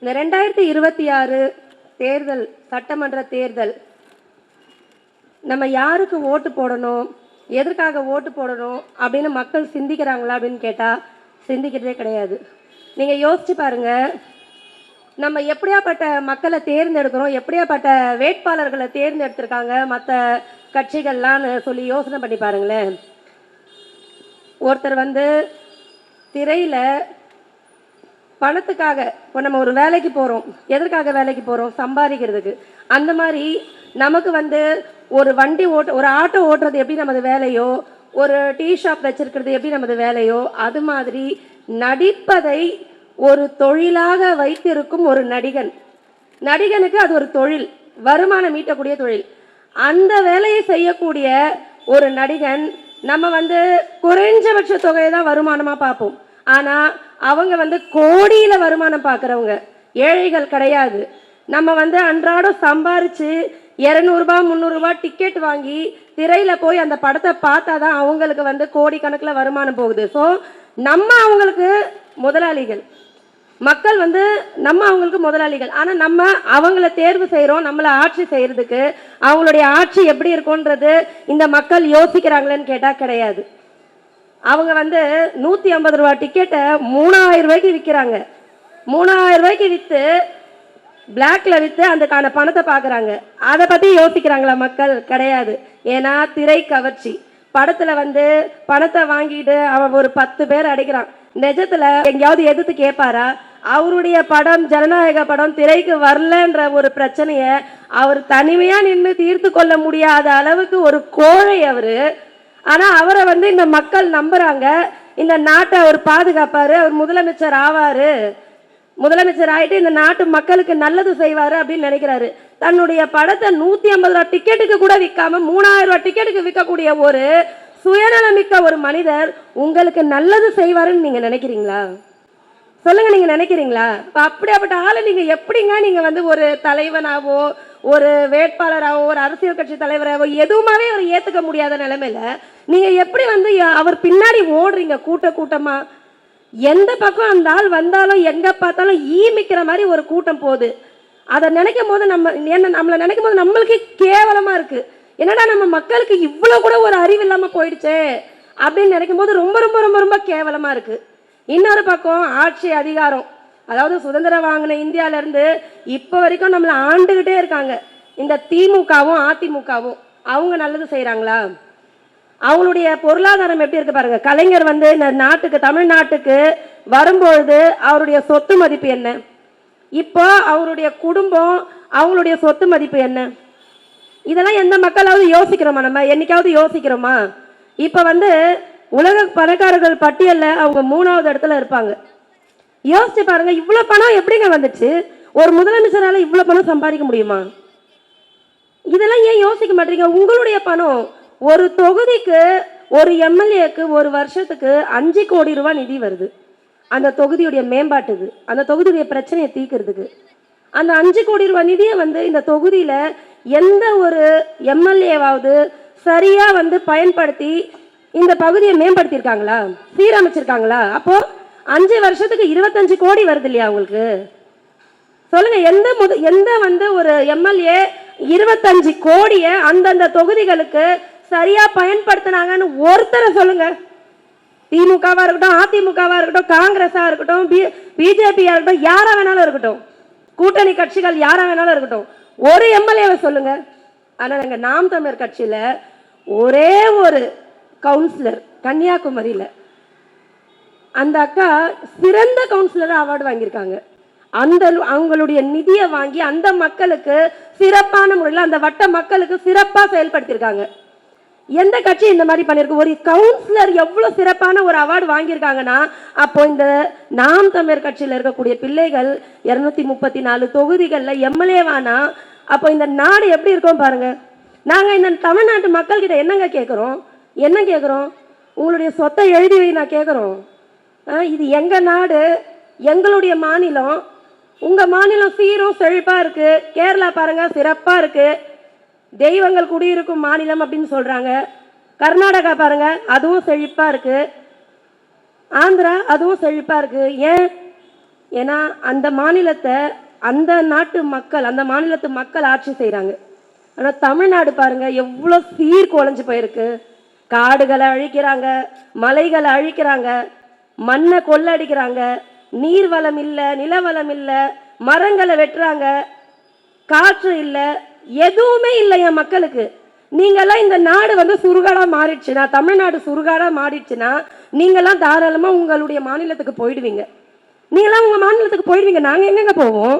இந்த 2026 தேர்தல், சட்டமன்ற தேர்தல், நம்ம யாருக்கு ஓட்டு போடணும், எதற்காக ஓட்டு போடணும் அப்படின்னு மக்கள் சிந்திக்கிறாங்களா அப்படின்னு கேட்டால் சிந்திக்கிறதே கிடையாது. நீங்கள் யோசிச்சு பாருங்க, நம்ம எப்படியாப்பட்ட மக்களை தேர்ந்தெடுக்கிறோம், எப்படியாப்பட்ட வேட்பாளர்களை தேர்ந்தெடுத்திருக்காங்க மற்ற கட்சிகள்லான்னு சொல்லி யோசனை பண்ணி பாருங்களேன். ஒருத்தர் திரையில் பணத்துக்காக, இப்போ நம்ம ஒரு வேலைக்கு போகிறோம், எதற்காக வேலைக்கு போகிறோம்? சம்பாதிக்கிறதுக்கு. அந்த மாதிரி நமக்கு ஒரு வண்டி ஒரு ஆட்டோ ஓட்டுறது எப்படி நமது வேலையோ, ஒரு டீ ஷாப் வச்சிருக்கிறது எப்படி நமது வேலையோ, அது மாதிரி நடிப்பதை ஒரு தொழிலாக வைத்திருக்கும் ஒரு நடிகனுக்கு அது ஒரு தொழில், வருமானம் ஈட்டக்கூடிய தொழில். அந்த வேலையை செய்யக்கூடிய ஒரு நடிகன் நம்ம குறைஞ்சபட்ச தொகையை தான் வருமானமாக பார்ப்போம். ஆனால் அவங்க கோடியில் வருமானம் பார்க்குறவங்க, ஏழைகள் கிடையாது. நம்ம அன்றாடம் சம்பாரித்து 200 ரூபாய் 300 ரூபாய் டிக்கெட் வாங்கி திரையில் போய் அந்த படத்தை பார்த்தா தான் அவங்களுக்கு கோடிக்கணக்கில் வருமானம் போகுது. ஸோ நம்ம அவங்களுக்கு முதலாளிகள், மக்கள் நம்ம அவங்களுக்கு முதலாளிகள். ஆனால் நம்ம அவங்கள தேர்வு செய்கிறோம் நம்மளை ஆட்சி செய்கிறதுக்கு. அவங்களுடைய ஆட்சி எப்படி இருக்கும்ன்றது இந்த மக்கள் யோசிக்கிறாங்களேன்னு கேட்டால் கிடையாது. அவங்க 150 ரூபா டிக்கெட்டை 3000 ரூபாய்க்கு விற்கிறாங்க. 3000 ரூபாய்க்கு விற்று பிளாக்ல விற்று அதுக்கான பணத்தை பார்க்குறாங்க. அதை பற்றி யோசிக்கிறாங்களா மக்கள்? கிடையாது. ஏன்னா திரை கவர்ச்சி. படத்தில் பணத்தை வாங்கிட்டு அவன் ஒரு 10 பேர் அடிக்கிறான். நிஜத்தில் எங்கேயாவது எதிர்த்து கேட்பாரா? அவருடைய படம், ஜனநாயக படம் திரைக்கு வரலன்ற ஒரு பிரச்சனையை அவர் தனிமையாக நின்று தீர்த்து கொள்ள முடியாத அளவுக்கு ஒரு கோழை அவர். ஆனால் அவரை இந்த மக்கள் நம்புகிறாங்க. இந்த நாட்டை அவர் பாதுகாப்பார், அவர் முதலமைச்சர் ஆவார், முதலமைச்சர் ஆகிட்டு இந்த நாட்டு மக்களுக்கு நல்லது செய்வார் அப்படின்னு நினைக்கிறாரு. தன்னுடைய படத்தை 150 ரூபா டிக்கெட்டுக்கு கூட விற்காம 3000 ரூபா டிக்கெட்டுக்கு விற்கக்கூடிய ஒரு சுயநலமிக்க ஒரு மனிதர் உங்களுக்கு நல்லது செய்வாருன்னு நீங்க நினைக்கிறீங்களா? சொல்லுங்க, நீங்க நினைக்கிறீங்களா? அப்படியாப்பட்ட ஆளை நீங்க எப்படிங்க நீங்க ஒரு தலைவனாவோ, ஒரு வேட்பாளராகவோ, ஒரு அரசியல் கட்சி தலைவராகவோ எதுவுமாவே அவர் ஏத்துக்க முடியாத நிலைமையில நீங்க எப்படி அவர் பின்னாடி ஓடுறீங்க கூட்டமா? எந்த பக்கம் அந்த ஆள் வந்தாலும் எங்க பார்த்தாலும் ஈமிக்கிற மாதிரி ஒரு கூட்டம் போகுது. அதை நினைக்கும் போது நம்மளை நினைக்கும் போது நம்மளுக்கு கேவலமா இருக்கு. என்னடா நம்ம மக்களுக்கு இவ்வளவு கூட ஒரு அறிவு இல்லாம போயிடுச்சே அப்படின்னு நினைக்கும் போது ரொம்ப ரொம்ப ரொம்ப ரொம்ப கேவலமா இருக்கு. இன்னொரு பக்கம் ஆட்சி அதிகாரம், அதாவது சுதந்திரம் வாங்கின இந்தியால இருந்து இப்ப வரைக்கும் நம்மளை ஆண்டுகிட்டே இருக்காங்க இந்த திமுகவும் அதிமுகவும். அவங்க நல்லது செய்யறாங்களா? அவங்களுடைய பொருளாதாரம் எப்படி இருக்கு பாருங்க. கலைஞர் இந்த நாட்டுக்கு, தமிழ்நாட்டுக்கு வரும்பொழுது அவருடைய சொத்து மதிப்பு என்ன? இப்போ அவருடைய குடும்பம், அவங்களுடைய சொத்து மதிப்பு என்ன? இதெல்லாம் எந்த மக்களாவது யோசிக்கிறோமா? நம்ம என்னைக்காவது யோசிக்கிறோமா? இப்ப உலக பணக்காரர்கள் பட்டியல்ல அவங்க 3வது இடத்துல இருப்பாங்க. யோசிச்சு பாருங்க, இவ்வளவு பணம் எப்படிங்க வந்துச்சு? ஒரு முதலமைச்சரால இவ்வளவு பணம் சம்பாதிக்க முடியுமா? இதெல்லாம் ஏன் யோசிக்க மாட்டீங்க? உங்களுடைய பணம். ஒரு தொகுதிக்கு, ஒரு எம்எல்ஏக்கு ஒரு வருஷத்துக்கு 5 கோடி ரூபாய் நிதி வருது. அந்த தொகுதியுடைய மேம்பாட்டுக்கு, அந்த தொகுதியுடைய பிரச்சனையை தீர்க்கிறதுக்கு. அந்த 5 கோடி ரூபாய் நிதியை இந்த தொகுதியில எந்த ஒரு எம்எல்ஏவாவது சரியா பயன்படுத்தி இந்த பகுதியை மேம்படுத்தியிருக்காங்களா? சீரமைச்சிருக்காங்களா? அப்போ 5 வருஷத்துக்கு 25 கோடி வருது இல்லையா உங்களுக்கு? சொல்லுங்க, எந்த ஒரு எம்எல்ஏ 25 கோடியை அந்தந்த தொகுதிகளுக்கு சரியா பயன்படுத்தினாங்கன்னு ஒருத்தரை சொல்லுங்க. திமுகவா இருக்கட்டும், அதிமுகவா இருக்கட்டும், காங்கிரஸா இருக்கட்டும், பிஜேபியா இருக்கட்டும், யாரா வேணாலும் இருக்கட்டும், கூட்டணி கட்சிகள் யாரா வேணாலும் இருக்கட்டும், ஒரு எம்எல்ஏவை சொல்லுங்க. ஆனா எங்க நாம் தமிழர் கட்சியில ஒரே ஒரு கவுன்சிலர் கன்னியாகுமரியில, அந்த அக்கா சிறந்த கவுன்சிலர் அவார்டு வாங்கியிருக்காங்க. அவங்களுடைய நிதியை வாங்கி அந்த மக்களுக்கு சிறப்பான முறையில், அந்த வட்ட மக்களுக்கு சிறப்பாக செயல்படுத்தியிருக்காங்க. எந்த கட்சி இந்த மாதிரி பண்ணிருக்கு? ஒரு கவுன்சிலர் எவ்வளவு சிறப்பான ஒரு அவார்டு வாங்கியிருக்காங்கன்னா, அப்போ இந்த நாம் தமிழர் கட்சியில் இருக்கக்கூடிய பிள்ளைகள் 234 தொகுதிகளில் எம்எல்ஏவானா அப்போ இந்த நாடு எப்படி இருக்கும் பாருங்க. நாங்க இந்த தமிழ்நாட்டு மக்கள் கிட்ட என்னங்க கேட்கிறோம்? என்ன கேட்கிறோம்? உங்களுடைய சொத்தை எழுதி வை நான் கேட்கிறோம். இது எங்க நாடு, எங்களுடைய மாநிலம். உங்க மாநிலம் சீரும் செழிப்பா இருக்கு. கேரளா பாருங்க, சிறப்பா இருக்கு, தெய்வங்கள் குடியிருக்கும் மாநிலம் அப்படின்னு சொல்றாங்க. கர்நாடகா பாருங்க, அதுவும் செழிப்பா இருக்கு. ஆந்திரா அதுவும் செழிப்பா இருக்கு. ஏன் ஏன்னா அந்த மாநிலத்தை அந்த நாட்டு மக்கள், அந்த மாநிலத்து மக்கள் ஆட்சி செய்கிறாங்க. ஆனால் தமிழ்நாடு பாருங்க எவ்வளோ சீர்குலைஞ்சு போயிருக்கு. காடுகளை அழிக்கிறாங்க, மலைகளை அழிக்கிறாங்க, மண்ணை கொள்ளடிக்கிறாங்க, நீர் வளம் இல்லை, நிலவளம் இல்லை, மரங்களை வெட்டுறாங்க, காற்று இல்லை, எதுவுமே இல்லை என் மக்களுக்கு. நீங்கெல்லாம் இந்த நாடு வந்து சுடுகாடாக மாறிடுச்சுன்னா, தமிழ்நாடு சுடுகாடாக மாறிடுச்சுன்னா நீங்கெல்லாம் தாராளமாக உங்களுடைய மாநிலத்துக்கு போயிடுவீங்க. நீங்களாம் உங்கள் மாநிலத்துக்கு போயிடுவீங்க. நாங்கள் எங்கெங்க போவோம்?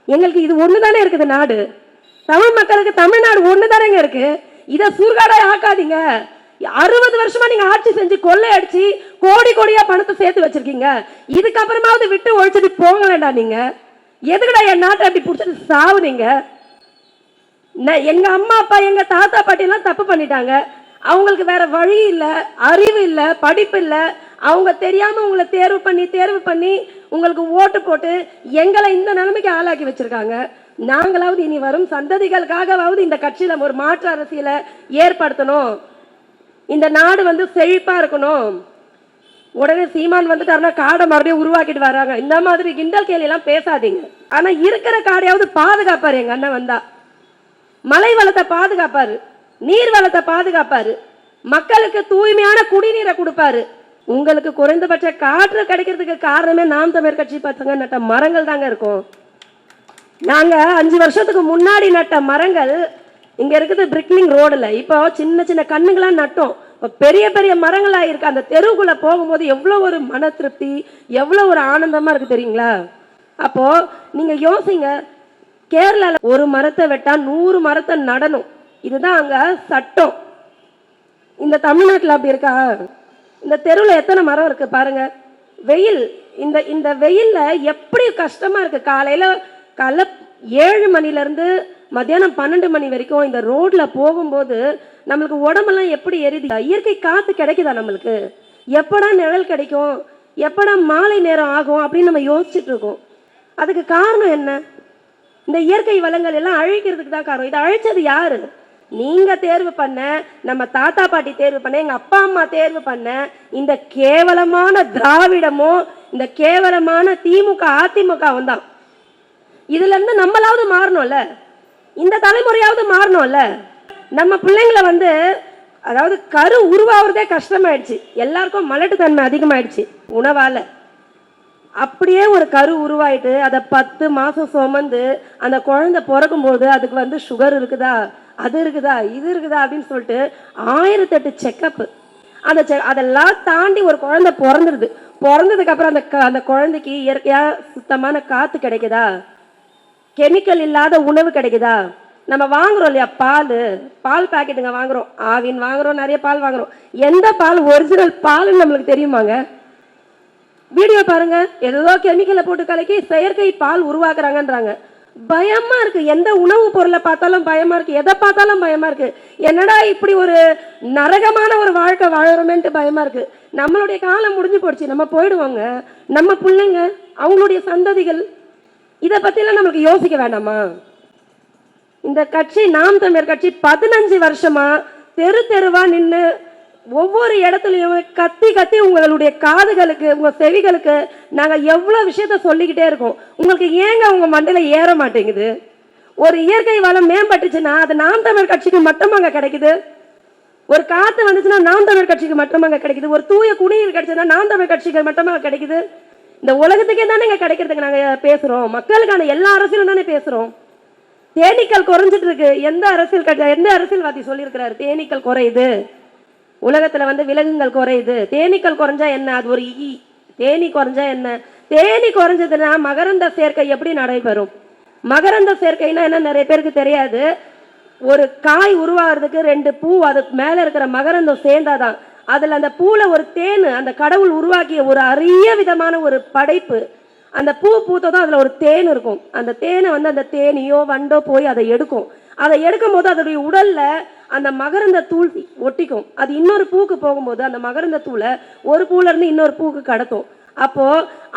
எங்களுக்கு இது ஒன்று தானே இருக்குது நாடு. தமிழ் மக்களுக்கு தமிழ்நாடு ஒன்று தானேங்க இருக்கு. இதை சுடுகாடாக ஆக்காதீங்க. 60 வருஷமா நீங்க ஆட்சி செஞ்சு கொள்ளையடிச்சு கோடி கோடியா பணத்தை சேர்த்து வச்சிருக்கீங்க. இதுக்கப்புறமாவது விட்டு ஒழிச்சிட்டு போங்களேண்டா. நீங்க எதுக்குடா என் நாட்டை அப்படி பிடிச்சிட்டு சாவுனீங்க? எங்க அம்மா அப்பா எங்க தாத்தா பாட்டி எல்லாம் தப்பு பண்ணிட்டாங்க. அவங்களுக்கு வேற வழி இல்லை, அறிவு இல்லை, படிப்பு இல்லை. அவங்க தெரியாம உங்களை தேர்வு பண்ணி உங்களுக்கு ஓட்டு போட்டு எங்களை இந்த நிலைமைக்கு ஆளாக்கி வச்சிருக்காங்க. நாங்களாவது இனி வரும் சந்ததிகளுக்காகவாவது இந்த கட்சியில ஒரு மாற்று அரசியலை ஏற்படுத்தணும். இந்த நாடு வந்து செழிப்பா இருக்கணும். உடனே சீமான் வந்துட்டாருன்னா காடை மறுபடியும் உருவாக்கிட்டு வராங்க. இந்த மாதிரி கிண்டல் கேலி எல்லாம் பேசாதீங்க. ஆனா இருக்கிற காடையாவது பாதுகாப்பாரு. எங்க அண்ணன் வந்தா மலை வளத்தை பாதுகாப்பாரு, நீர் வளத்தை பாதுகாப்பாரு, மக்களுக்கு தூய்மையான குடிநீரை கொடுப்பாரு. உங்களுக்கு குறைந்தபட்ச காற்று கிடைக்கிறதுக்கு காரணமே நாம் தமிழர் கட்சி பசங்க நட்ட மரங்கள் தாங்க இருக்கும். நாங்க 5 வருஷத்துக்கு முன்னாடி நட்ட மரங்கள் இங்க இருக்குது பிரிக்லிங் ரோடுல. இப்போ சின்ன சின்ன கண்ணுங்களா நட்டோம். இப்போ பெரிய பெரிய மரங்களா இருக்கு. அந்த தெருவுக்குள்ள போகும்போது எவ்வளவு ஒரு மன திருப்தி, எவ்வளவு ஒரு ஆனந்தமா இருக்கு தெரியுங்களா? அப்போ நீங்க யோசிங்க, கேரளால ஒரு மரத்தை வெட்டா 100 மரத்தை நடணும். இதுதான் அங்க சட்டம். இந்த தமிழ்நாட்டில் அப்படி இருக்கா? இந்த தெருவில் எத்தனை மரம் இருக்கு பாருங்க. வெயில், இந்த வெயில்ல எப்படி கஷ்டமா இருக்கு. காலையில 7 மணிலேருந்து மத்தியானம் 12 மணி வரைக்கும் இந்த ரோட்ல போகும்போது நம்மளுக்கு உடம்பெல்லாம் எப்படி எரியுது. இயற்கை காத்து கிடைக்குதா நம்மளுக்கு? எப்படா நிழல் கிடைக்கும், எப்படா மாலை நேரம் ஆகும் அப்படின்னு நம்ம யோசிச்சுட்டு இருக்கோம். அதுக்கு காரணம் என்ன? இந்த இயற்கை வளங்கள் எல்லாம் அழிக்கிறதுக்கு தான் காரணம். இதை அழிச்சது யாரு? நீங்க தேர்வு பண்ண, நம்ம தாத்தா பாட்டி தேர்வு பண்ண, எங்க அப்பா அம்மா தேர்வு பண்ண இந்த கேவலமான திராவிடமோ இந்த கேவலமான திமுக அதிமுகவும் தான். இதுல இருந்து நம்மளாவது மாறணும்ல, இந்த தலைமுறையாவது மாறணும்ல. நம்ம பிள்ளைங்களை வந்து அதாவது கரு உருவாகிறதே கஷ்டமாயிடுச்சு. எல்லாருக்கும் மலட்டுத்தன்மை அதிகமாயிடுச்சு உணவால. அப்படியே ஒரு கரு உருவாயிட்டு அதை 10 மாசம் சுமந்து அந்த குழந்தை பிறக்கும் போது அதுக்கு வந்து சுகர் இருக்குதா, அது இருக்குதா, இது இருக்குதா அப்படின்னு சொல்லிட்டு 1008 செக்கப். அதெல்லாம் தாண்டி ஒரு குழந்தை பிறந்துருது. பிறந்ததுக்கு அப்புறம் அந்த குழந்தைக்கு இயற்கையா சுத்தமான காத்து கிடைக்குதா, கெமிக்கல் இல்லாத உணவு கிடைக்குதா? நம்ம வாங்குறோம் இல்லையா, பால் பாக்கெட்டுங்க வாங்குறோம், ஆவின் வாங்குறோம், நிறைய பால் வாங்குறோம். எந்த பால் ஒரிஜினல் பால்னு நம்மளுக்கு தெரியுமாங்க? வீடியோ பாருங்க, ஏதோ கெமிக்கலை போட்டு கலக்கி செயற்கை பால் உருவாக்குறாங்கன்றாங்க. பயமா இருக்கு. எந்த உணவு பொருளை பார்த்தாலும் பயமா இருக்கு, எதை பார்த்தாலும் பயமா இருக்கு. என்னடா இப்படி ஒரு நரகமான ஒரு வாழ்க்கை வாழறோமேன்ட்டு பயமா இருக்கு. நம்மளுடைய காலம் முடிஞ்சு போச்சு, நம்ம போயிடுவாங்க. நம்ம பிள்ளைங்க, அவங்களுடைய சந்ததிகள், இதை பத்திலாம் நம்மளுக்கு யோசிக்க வேண்டாமா? இந்த கட்சி நாம் தமிழர் கட்சி 15 வருஷமா தெருவா நின்று ஒவ்வொரு இடத்துலையும் கத்தி உங்களுடைய காதுகளுக்கு, உங்க செவிகளுக்கு நாங்க எவ்வளவு விஷயத்த சொல்லிக்கிட்டே இருக்கோம். உங்களுக்கு ஏங்க உங்க மண்டையில ஏற மாட்டேங்குது? ஒரு இயற்கை வளம் மேம்பட்டுச்சுன்னா அது நாம் தமிழர் கட்சிக்கு மட்டும் அங்க கிடைக்குது. ஒரு காத்து வந்துச்சுன்னா நாம் தமிழர் கட்சிக்கு மட்டும் அங்க கிடைக்குது. ஒரு தூய குடிநீர் கிடைச்சதுன்னா நாம் தமிழர் கட்சிக்கு மட்டும் அங்க கிடைக்குது. இந்த உலகத்துக்கே தானே இங்க கிடைக்கிறதுக்கு நாங்க பேசுறோம். மக்களுக்கான எல்லா அரசியலும் தானே பேசுறோம். தேனீக்கள் குறைஞ்சிட்டு இருக்கு. எந்த அரசியல்வாதி சொல்லியிருக்கிறாரு தேனீக்கள் குறையுது, உலகத்துல வந்து விலங்குகள் குறையுது? தேனீக்கள் குறைஞ்சா என்ன? அது ஒரு தேனி குறைஞ்சா என்ன? தேனி குறைஞ்சதுன்னா மகரந்த சேர்க்கை எப்படி நடைபெறும்? மகரந்த சேர்க்கைன்னா என்ன நிறைய பேருக்கு தெரியாது. ஒரு காய் உருவாகிறதுக்கு 2 பூ அதுக்கு மேல இருக்கிற மகரந்தம் சேர்ந்தாதான். அதுல அந்த பூல ஒரு தேன், அந்த கடவுள் உருவாக்கிய ஒரு அரிய விதமான ஒரு படைப்பு. அந்த பூ பூத்ததும் அதுல ஒரு தேன் இருக்கும். அந்த தேனை வந்து அந்த தேனியோ வண்டோ போய் அதை எடுக்கும். அதை எடுக்கும் போது அதோடைய உடல்ல அந்த மகரந்த தூள் ஒட்டிக்கும். அது இன்னொரு பூக்கு போகும்போது அந்த மகரந்த தூளை ஒரு பூல இருந்து இன்னொரு பூக்கு கடத்தும். அப்போ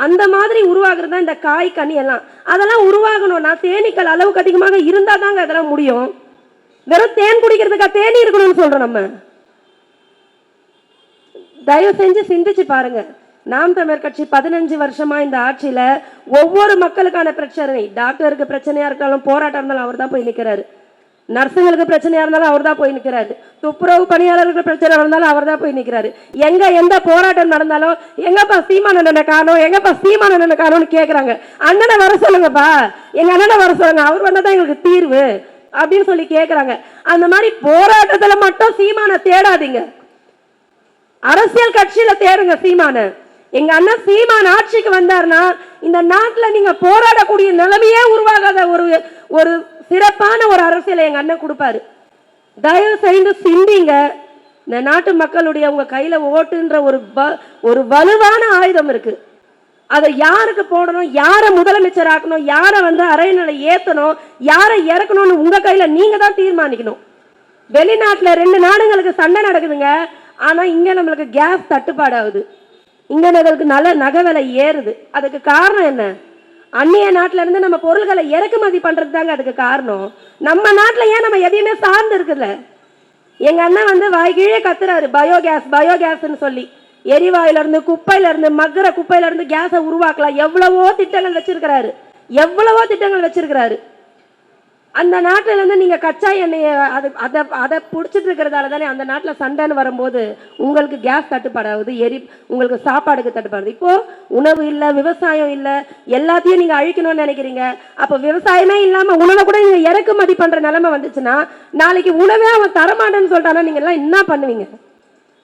அந்த மாதிரி உருவாகிறது தான் இந்த காய் கனி எல்லாம். அதெல்லாம் உருவாகணும்னா தேனீக்கள் அளவுக்கு அதிகமாக இருந்தா தாங்க அதெல்லாம் முடியும். வெறும் தேன் குடிக்கிறதுக்கா தேனி இருக்கணும்னு சொல்றோம் நம்ம? தயவு செஞ்சு சிந்திச்சு பாருங்க. நாம் தமிழர் கட்சி 15 வருஷமா இந்த ஆட்சியில ஒவ்வொரு மக்களுக்கான பிரச்சனை, டாக்டருக்கு பிரச்சனையா இருந்தாலும் போராட்டம் இருந்தாலும் அவர் தான் போய் நிற்கிறாரு, நர்ஸுங்களுக்கு பிரச்சனையா இருந்தாலும் அவர் தான் போய் நிற்கிறாரு, துப்புரவு பணியாளர்களுக்கு பிரச்சனை இருந்தாலும் அவர் தான் போய் நிற்கிறாரு. எங்க எந்த போராட்டம் நடந்தாலும் எங்கப்பா சீமானண்ணனை காணோம், எங்கப்பா சீமானண்ணனை காணோம்னு கேட்குறாங்க. அண்ணனை வர சொல்லுங்கப்பா, எங்க அண்ணனை வர சொல்லுங்க, அவர் வந்ததான் எங்களுக்கு தீர்வு அப்படின்னு சொல்லி கேட்குறாங்க. அந்த மாதிரி போராட்டத்துல மட்டும் சீமான தேடாதீங்க, அரசியல் கட்சியில தேடுங்க சீமான. எங்க அண்ணன் சீமான் ஆட்சிக்கு வந்தார்னா இந்த நாட்டில் நீங்க போராடக்கூடிய நிலைமையே உருவாகாத ஒரு சிறப்பான ஒரு அரசியலை எங்க அண்ணன் கொடுப்பாரு. தயவு செய்து சிந்திங்க. இந்த நாட்டு மக்களுடைய உங்க கையில ஓட்டுன்ற ஒரு வலுவான ஆயுதம் இருக்கு. அதை யாருக்கு போடணும், யாரை முதலமைச்சர் ஆக்கணும், யாரை அரைநிலை ஏத்தணும், யாரை இறக்கணும்னு உங்க கையில நீங்க தான் தீர்மானிக்கணும். வெளிநாட்டுல 2 நாடுகளுக்கு சண்டை நடக்குதுங்க, ஆனா இங்க நம்மளுக்கு கேஸ் தட்டுப்பாடு ஆகுது, இங்க நம்மளுக்கு நல்ல நகை விலை ஏறுது. அதுக்கு காரணம் என்ன? அந்நிய நாட்டில இருந்து நம்ம பொருள்களை இறக்குமதி பண்றது தாங்க அதுக்கு காரணம். நம்ம நாட்டுல ஏன் நம்ம எதையுமே சார்ந்து இருக்குல்ல. எங்க அண்ணன் வாய்கீழே கத்துறாரு பயோகேஸ் பயோகேஸ்ன்னு சொல்லி. எரிவாயில இருந்து குப்பையில இருந்து மக்குற குப்பையில இருந்து கேஸை உருவாக்கலாம் எவ்வளவோ திட்டங்கள் வச்சிருக்கிறாரு. அந்த நாட்டில இருந்து நீங்க கச்சா எண்ணெயை அதை பிடிச்சிட்டு இருக்கிறதால தானே அந்த நாட்டில் சண்டைன்னு வரும்போது உங்களுக்கு கேஸ் தட்டுப்பாடு ஆகுது, உங்களுக்கு சாப்பாடுக்கு தட்டுப்பாடு. இப்போ உணவு இல்லை, விவசாயம் இல்லை, எல்லாத்தையும் நீங்க அழிக்கணும்னு நினைக்கிறீங்க. அப்போ விவசாயமே இல்லாம உணவை கூட நீங்க இறக்குமதி பண்ற நிலைமை வந்துச்சுன்னா நாளைக்கு உணவே அவன் தரமாட்டேன்னு சொல்லிட்டானா நீங்க எல்லாம் என்ன பண்ணுவீங்க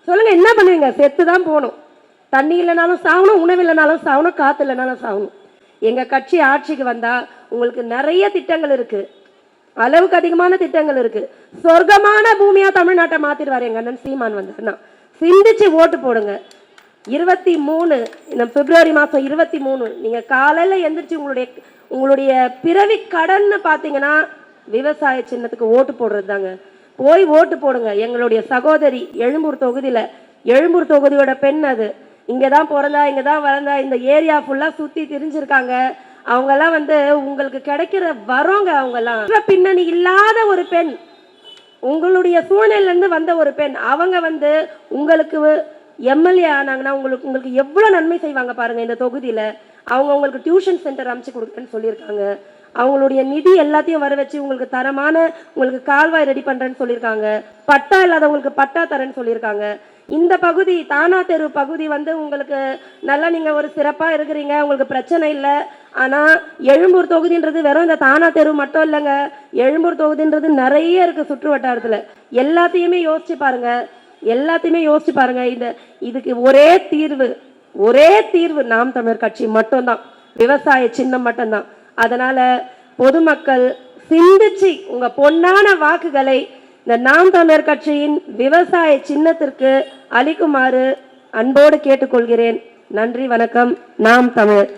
சொல்லுங்க? என்ன பண்ணுவீங்க? செத்து தான் போகணும். தண்ணி இல்லைனாலும் சாகணும், உணவு இல்லைனாலும் சாகணும், காத்து இல்லைனாலும் சாகணும். எங்க கட்சி ஆட்சிக்கு வந்தா உங்களுக்கு நிறைய திட்டங்கள் இருக்கு, அளவுக்கு அதிகமான திட்டங்கள் இருக்கு. சொர்க்கமான பூமியா தமிழ்நாட்டை மாத்திடுவாரு எங்க அண்ணன் சீமான் வந்தாருன்னா. சிந்திச்சு ஓட்டு போடுங்க. 23 பிப்ரவரி மாசம் 23 நீங்க காலையில எந்திரிச்சு உங்களுடைய பிறவி கடன் பாத்தீங்கன்னா விவசாய சின்னத்துக்கு ஓட்டு போடுறது தாங்க. போய் ஓட்டு போடுங்க. எங்களுடைய சகோதரி எழும்பூர் தொகுதியோட பெண், அது இங்கதான் பிறந்தா, இங்கதான் வளர்ந்தா, இந்த ஏரியா ஃபுல்லா சுத்தி திரிஞ்சிருக்காங்க. அவங்கெல்லாம் உங்களுக்கு கிடைக்கிற வரவங்க, அவங்கெல்லாம் பின்னணி இல்லாத ஒரு பெண், உங்களுடைய சூழ்நிலையில இருந்து வந்த ஒரு பெண். அவங்க உங்களுக்கு எம்எல்ஏ ஆனாங்கன்னா உங்களுக்கு எவ்வளவு நன்மை செய்வாங்க பாருங்க. இந்த தொகுதியில அவங்க உங்களுக்கு டியூஷன் சென்டர் அமைச்சு கொடுக்குறேன்னு சொல்லியிருக்காங்க. அவங்களுடைய நிதி எல்லாத்தையும் வர வச்சு உங்களுக்கு தரமான உங்களுக்கு கால்வாய் ரெடி பண்றேன்னு சொல்லியிருக்காங்க. பட்டா இல்லாதவங்களுக்கு பட்டா தரேன்னு சொல்லியிருக்காங்க. இந்த பகுதி தானா தெரு பகுதி உங்களுக்கு நல்லா நீங்க ஒரு சிறப்பா இருக்கிறீங்க, உங்களுக்கு பிரச்சனை இல்லை. ஆனா எழும்பூர் தொகுதின்றது வெறும் இந்த தானா தெரு மட்டும் இல்லைங்க. எழும்பூர் தொகுதின்றது நிறைய இருக்கு சுற்று வட்டாரத்துல. எல்லாத்தையுமே யோசிச்சு பாருங்க. இதுக்கு ஒரே தீர்வு நாம் தமிழர் கட்சி மட்டும்தான், விவசாய சின்னம் மட்டும்தான். அதனால பொதுமக்கள் சிந்திச்சு உங்க பொன்னான வாக்குகளை இந்த நாம் தமிழர் கட்சியின் விவசாய சின்னத்திற்கு அளிக்குமாறு அன்போடு கேட்டுக்கொள்கிறேன். நன்றி, வணக்கம். நாம் தமிழர்.